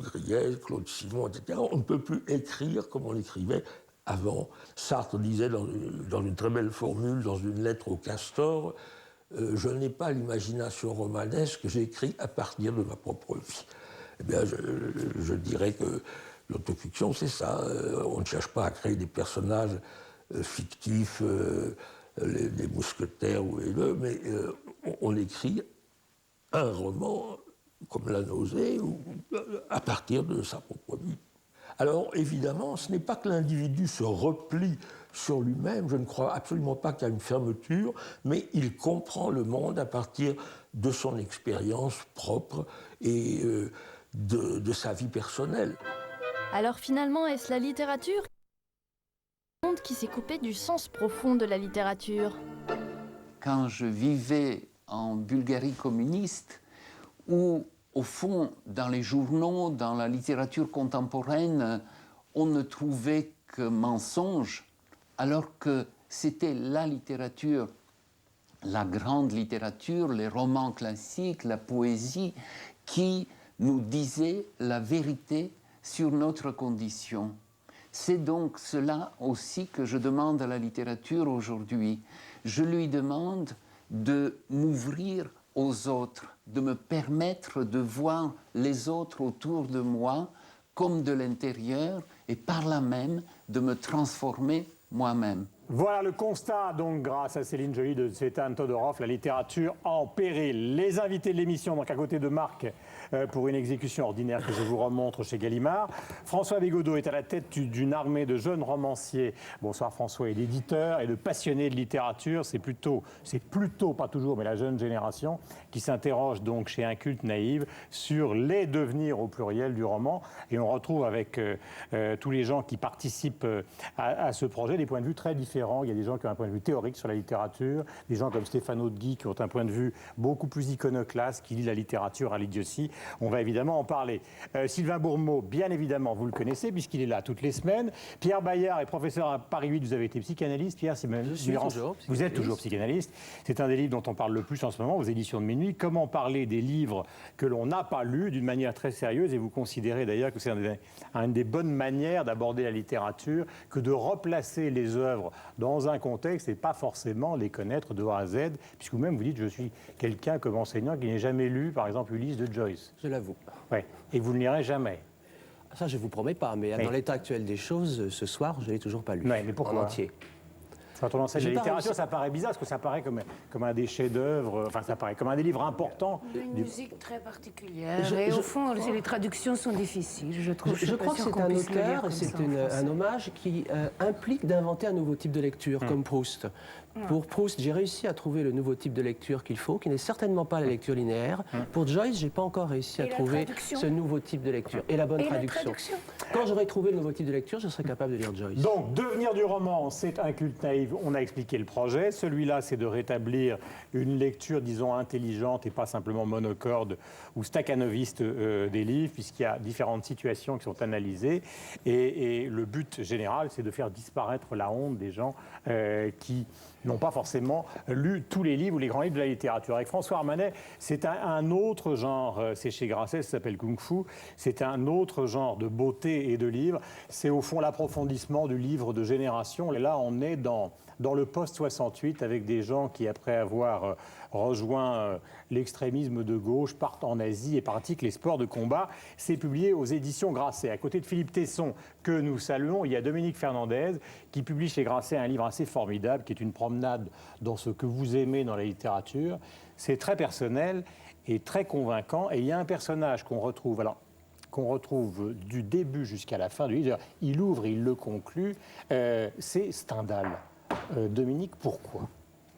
Griès, Claude Simon, etc. On ne peut plus écrire comme on écrivait avant. Sartre disait dans une très belle formule, dans une lettre au Castor, je n'ai pas l'imagination romanesque, j'écris à partir de ma propre vie. Eh bien, je dirais que l'autofiction, c'est ça. On ne cherche pas à créer des personnages fictifs, des mousquetaires ou les deux, mais on écrit un roman comme La Nausée, à partir de sa propre vie. Alors, évidemment, ce n'est pas que l'individu se replie sur lui-même, je ne crois absolument pas qu'il y a une fermeture, mais il comprend le monde à partir de son expérience propre et de sa vie personnelle. Alors finalement, est-ce la littérature qui s'est coupé du sens profond de la littérature? Quand je vivais en Bulgarie communiste, où, au fond, dans les journaux, dans la littérature contemporaine, on ne trouvait que mensonges, alors que c'était la littérature, la grande littérature, les romans classiques, la poésie, qui nous disait la vérité sur notre condition. C'est donc cela aussi que je demande à la littérature aujourd'hui. Je lui demande de m'ouvrir aux autres, de me permettre de voir les autres autour de moi comme de l'intérieur et par là même de me transformer moi-même. Voilà le constat, donc, grâce à Céline Joly de Tsvetan Todorov, la littérature en péril. Les invités de l'émission, donc à côté de Marc, pour une exécution ordinaire que je vous remontre chez Gallimard. François Bégodeau est à la tête d'une armée de jeunes romanciers. Bonsoir François, est éditeur et de passionné de littérature. C'est plutôt, pas toujours, mais la jeune génération qui s'interroge donc chez Inculte Naïve sur les devenirs au pluriel du roman. Et on retrouve avec tous les gens qui participent à ce projet des points de vue très différents. Il y a des gens qui ont un point de vue théorique sur la littérature, des gens comme Stéphane Guy qui ont un point de vue beaucoup plus iconoclaste, qui lit la littérature à l'idiotie. On va évidemment en parler. Sylvain Bourmeau, bien évidemment, vous le connaissez puisqu'il est là toutes les semaines. Pierre Bayard est professeur à Paris 8, vous avez été psychanalyste. Pierre, c'est même... Vous êtes toujours psychanalyste. C'est un des livres dont on parle le plus en ce moment, aux éditions de Minuit. Comment parler des livres que l'on n'a pas lus d'une manière très sérieuse, et vous considérez d'ailleurs que c'est une des bonnes manières d'aborder la littérature que de replacer les œuvres dans un contexte et pas forcément les connaître de A à Z, puisque vous-même vous dites je suis quelqu'un comme enseignant qui n'ait jamais lu par exemple Ulysse de Joyce. Je l'avoue. Ouais. Et vous ne lirez jamais. Ça je ne vous promets pas, mais dans l'état actuel des choses, ce soir je ne l'ai toujours pas lu. Ouais, mais pourquoi? En entier. Quand on enseigne la littérature, ça paraît bizarre, parce que ça paraît comme un des chefs-d'œuvre, enfin ça paraît comme un des livres importants. Une musique très particulière. Et au fond, les traductions sont difficiles, je trouve. Je crois que c'est un auteur, c'est un hommage qui implique d'inventer un nouveau type de lecture, comme Proust. Pour Proust, j'ai réussi à trouver le nouveau type de lecture qu'il faut, qui n'est certainement pas la lecture linéaire. Pour Joyce, je n'ai pas encore réussi à trouver ce nouveau type de lecture. Et la bonne traduction. Quand j'aurai trouvé le nouveau type de lecture, je serai capable de lire Joyce. Donc, devenir du roman, c'est Inculte Naïve. On a expliqué le projet. Celui-là, c'est de rétablir une lecture, disons, intelligente et pas simplement monocorde ou staccanoviste des livres, puisqu'il y a différentes situations qui sont analysées. Et le but général, c'est de faire disparaître la honte des gens qui n'ont pas forcément lu tous les livres ou les grands livres de la littérature. Avec François Armanet, c'est un autre genre, c'est chez Grasset, ça s'appelle Kung Fu, c'est un autre genre de beauté et de livre. C'est au fond l'approfondissement du livre de génération. Et là, on est dans le post-68 avec des gens qui, après avoir rejoint l'extrémisme de gauche, partent en Asie et pratiquent les sports de combat. C'est publié aux éditions Grasset. À côté de Philippe Tesson, que nous saluons, il y a Dominique Fernandez qui publie chez Grasset un livre assez formidable qui est une promenade dans ce que vous aimez dans la littérature. C'est très personnel et très convaincant. Et il y a un personnage qu'on retrouve, du début jusqu'à la fin du livre. Il ouvre, il le conclut. C'est Stendhal. Dominique, pourquoi?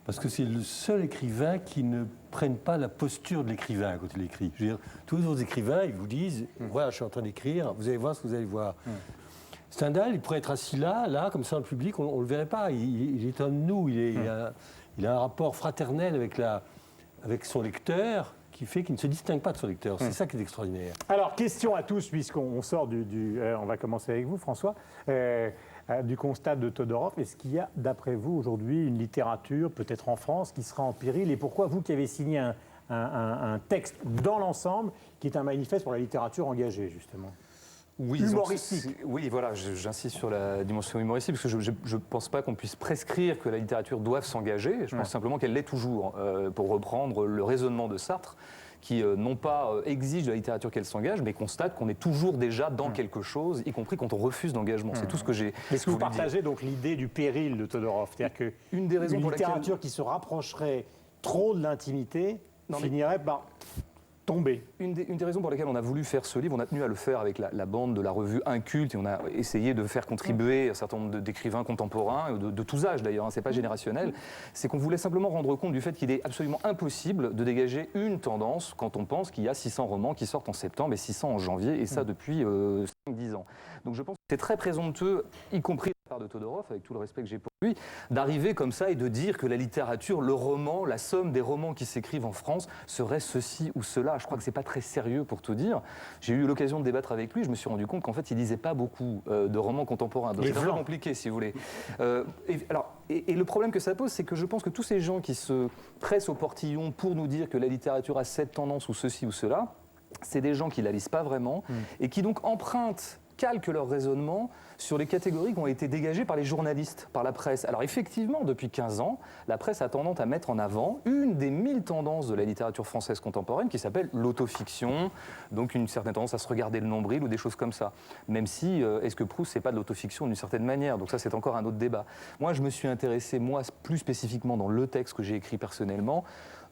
Parce que c'est le seul écrivain qui ne prenne pas la posture de l'écrivain quand il écrit. Je veux dire, tous les autres écrivains, ils vous disent voilà, je suis en train d'écrire, vous allez voir ce que vous allez voir. Stendhal, il pourrait être assis là, comme ça, en public, on ne le verrait pas. Il est un de nous, il a un rapport fraternel avec son lecteur qui fait qu'il ne se distingue pas de son lecteur. C'est ça qui est extraordinaire. Alors, question à tous, puisqu'on sort on va commencer avec vous, François. Du constat de Todorov, est-ce qu'il y a, d'après vous, aujourd'hui, une littérature, peut-être en France, qui sera en péril? Et pourquoi vous qui avez signé un texte dans l'ensemble qui est un manifeste pour la littérature engagée, justement. Oui, Humoristique. Oui, voilà, j'insiste sur la dimension humoristique, parce que je ne pense pas qu'on puisse prescrire que la littérature doive s'engager. Je pense simplement qu'elle l'est toujours, pour reprendre le raisonnement de Sartre, qui non pas exige de la littérature qu'elle s'engage, mais constate qu'on est toujours déjà dans quelque chose, y compris quand on refuse d'engagement. C'est tout ce que j'ai. Est-ce que vous partagez donc l'idée du péril de Todorov, c'est-à-dire qu'une littérature qui se rapprocherait trop de l'intimité finirait par tomber. Une des raisons pour lesquelles on a voulu faire ce livre, on a tenu à le faire avec la bande de la revue Inculte, et on a essayé de faire contribuer un certain nombre d'écrivains contemporains, de tous âges d'ailleurs, hein, c'est pas générationnel, c'est qu'on voulait simplement rendre compte du fait qu'il est absolument impossible de dégager une tendance quand on pense qu'il y a 600 romans qui sortent en septembre et 600 en janvier, et ça depuis 5-10 ans. Donc je pense que c'est très présomptueux, y compris de la part de Todorov, avec tout le respect que j'ai pour lui, d'arriver comme ça et de dire que la littérature, le roman, la somme des romans qui s'écrivent en France serait ceci ou cela. Je crois que c'est pas très sérieux pour tout dire. J'ai eu l'occasion de débattre avec lui, je me suis rendu compte qu'en fait il lisait pas beaucoup de romans contemporains. Donc c'est un peu compliqué si vous voulez. Et le problème que ça pose, c'est que je pense que tous ces gens qui se pressent au portillon pour nous dire que la littérature a cette tendance ou ceci ou cela, c'est des gens qui la lisent pas vraiment et qui donc calquent leur raisonnement sur les catégories qui ont été dégagées par les journalistes, par la presse. Alors effectivement, depuis 15 ans, la presse a tendance à mettre en avant une des 1000 tendances de la littérature française contemporaine qui s'appelle l'autofiction, donc une certaine tendance à se regarder le nombril ou des choses comme ça. Même si, est-ce que Proust, c'est pas de l'autofiction d'une certaine manière? Donc ça, c'est encore un autre débat. Moi, je me suis intéressé, plus spécifiquement dans le texte que j'ai écrit personnellement,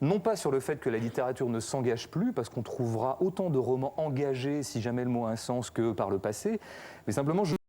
non pas sur le fait que la littérature ne s'engage plus, parce qu'on trouvera autant de romans engagés, si jamais le mot a un sens, que par le passé, mais simplement